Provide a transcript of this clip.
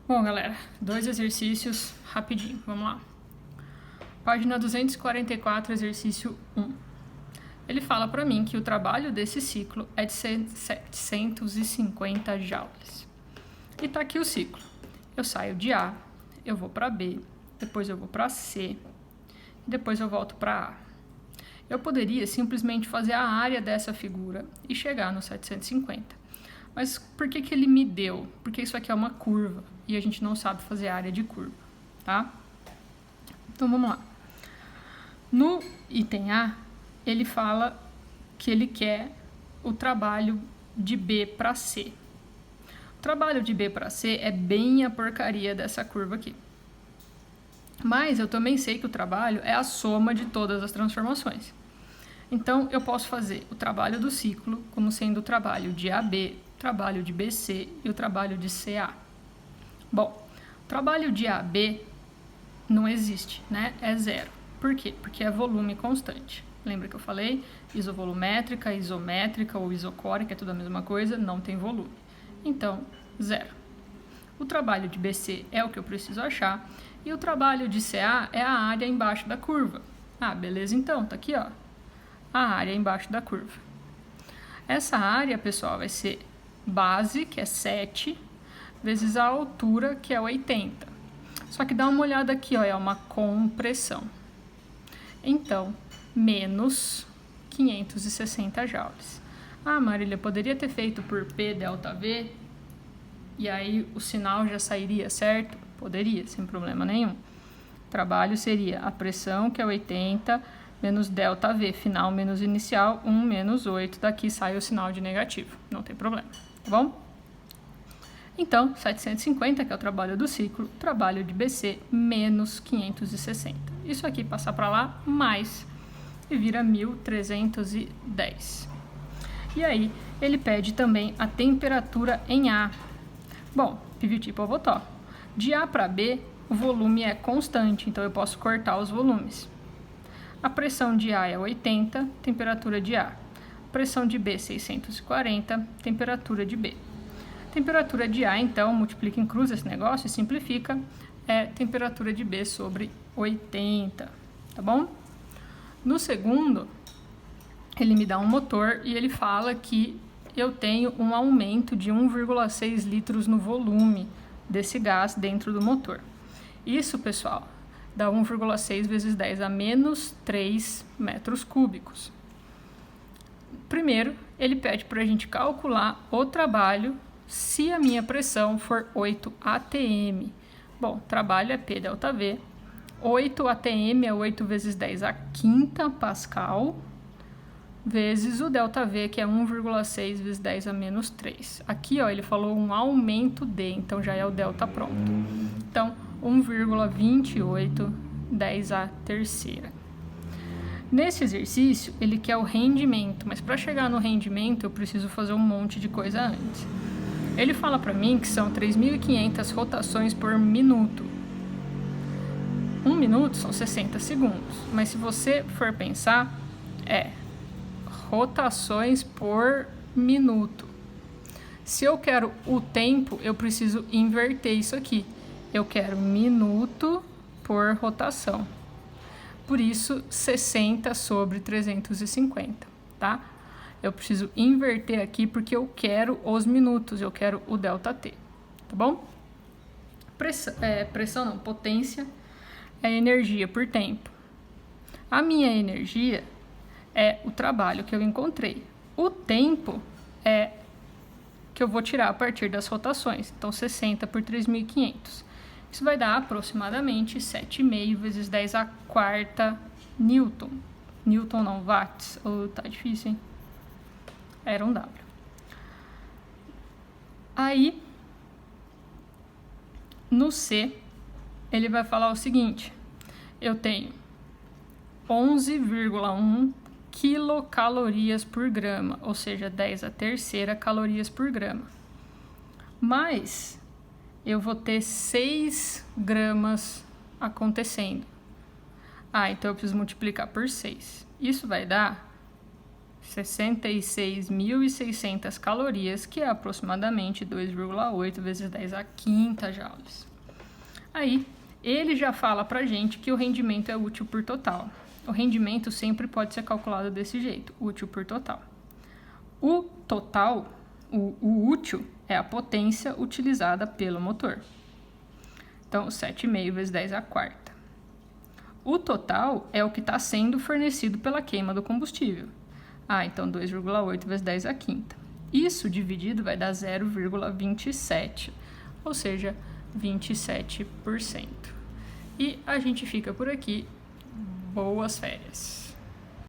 Bom, galera, 2 exercícios rapidinho, vamos lá. Página 244, exercício 1. Ele fala para mim que o trabalho desse ciclo é de 750 joules. E tá aqui o ciclo. Eu saio de A, eu vou para B, depois eu vou para C, e depois eu volto para A. Eu poderia simplesmente fazer a área dessa figura e chegar no 750. Mas por que ele me deu? Porque isso aqui é uma curva e a gente não sabe fazer a área de curva, tá? Então vamos lá. No item A, ele fala que ele quer o trabalho de B para C. O trabalho de B para C é bem a porcaria dessa curva aqui. Mas eu também sei que o trabalho é a soma de todas as transformações. Então, eu posso fazer o trabalho do ciclo como sendo o trabalho de AB, o trabalho de BC e o trabalho de CA. Bom, o trabalho de AB não existe, né? É zero. Por quê? Porque é volume constante. Lembra que eu falei? Isovolumétrica, isométrica ou isocórica, é tudo a mesma coisa, não tem volume. Então, zero. O trabalho de BC é o que eu preciso achar e o trabalho de CA é a área embaixo da curva. Ah, beleza então, tá aqui, ó. A área embaixo da curva. Essa área, pessoal, vai ser base, que é 7, vezes a altura, que é 80. Só que dá uma olhada aqui, ó, é uma compressão. Então, menos 560 joules. Ah, Marília, poderia ter feito por P delta V? E aí o sinal já sairia certo? Poderia, sem problema nenhum. O trabalho seria a pressão, que é 80, menos delta V, final menos inicial, 1 menos 8. Daqui sai o sinal de negativo, não tem problema, tá bom? Então, 750, que é o trabalho do ciclo, trabalho de BC, menos 560. Isso aqui passar para lá, mais, e vira 1.310. E aí, ele pede também a temperatura em A. Bom, pivot pivotó. De A para B, o volume é constante, então eu posso cortar os volumes. A pressão de A é 80, temperatura de A. Pressão de B, 640, temperatura de B. Temperatura de A, então, multiplica em cruz esse negócio e simplifica, é temperatura de B sobre 80, tá bom? No segundo, ele me dá um motor e ele fala que eu tenho um aumento de 1,6 litros no volume desse gás dentro do motor. Isso, pessoal, dá 1,6 vezes 10 a menos 3 metros cúbicos. Primeiro, ele pede para a gente calcular o trabalho se a minha pressão for 8 atm. Bom, trabalho é P delta V. 8 atm é 8 vezes 10 a quinta pascal, vezes o delta V, que é 1,6 vezes 10 a menos 3. Aqui, ó, ele falou um aumento de, então já é o delta pronto. Então, 1,28 10 a terceira. Nesse exercício, ele quer o rendimento, mas para chegar no rendimento eu preciso fazer um monte de coisa antes. Ele fala para mim que são 3.500 rotações por minuto. 1 minuto são 60 segundos, mas se você for pensar, é rotações por minuto. Se eu quero o tempo, eu preciso inverter isso aqui. Eu quero minuto por rotação. Por isso, 60 sobre 350, tá? Eu preciso inverter aqui porque eu quero os minutos, eu quero o delta T, tá bom? Pressão não, potência é energia por tempo. A minha energia é o trabalho que eu encontrei. O tempo é que eu vou tirar a partir das rotações. Então, 60 por 3.500. Isso vai dar aproximadamente 7,5 vezes 10 a quarta Newton. Newton não, watts. Oh, tá difícil, hein? Era um W. Aí, no C, ele vai falar o seguinte. Eu tenho 11,1 quilocalorias por grama, ou seja, 10 a terceira calorias por grama. Mas eu vou ter 6 gramas acontecendo. Ah, então eu preciso multiplicar por 6. Isso vai dar 66.600 calorias, que é aproximadamente 2,8 vezes 10 a quinta joules. Aí, ele já fala pra gente que o rendimento é útil por total. O rendimento sempre pode ser calculado desse jeito, útil por total. O total, o útil, é a potência utilizada pelo motor. Então, 7,5 vezes 10 a quarta. O total é o que está sendo fornecido pela queima do combustível. Então 2,8 vezes 10 a quinta. Isso dividido vai dar 0,27, ou seja, 27%. E a gente fica por aqui. Boas férias!